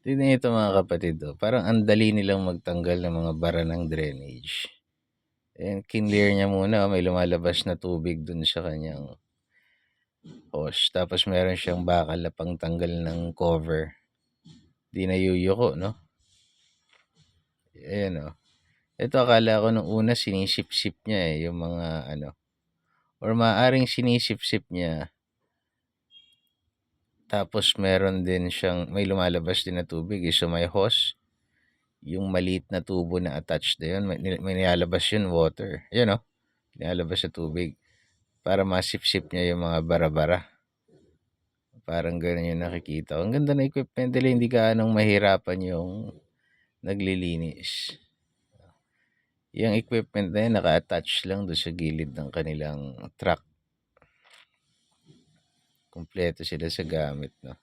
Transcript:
Tignan niyo ito mga kapatid, oh, parang ang dali nilang magtanggal ng mga bara ng drainage. And kinlear niya muna, oh, may lumalabas na tubig dun sa kanyang hose. Tapos meron siyang bakal na pangtanggal ng cover. Di na yuyuko, no? Ayan, oh. Ito akala ko nung una sinisip-sip niya yung mga ano. Or maaaring sinisip-sip niya. Tapos meron din siyang, may lumalabas din na tubig. So may hose. Yung maliit na tubo na attached na yun. May nilalabas yun, water. Ayan, oh. Nilalabas sa tubig. Para masip-sip niya yung mga bara-bara. Parang ganun yung nakikita ko. Ang ganda na equipment nila, hindi ka anong mahirapan yung naglilinis. Yung equipment na yun, naka-attach lang doon sa gilid ng kanilang truck. Kompleto sila sa gamit, no?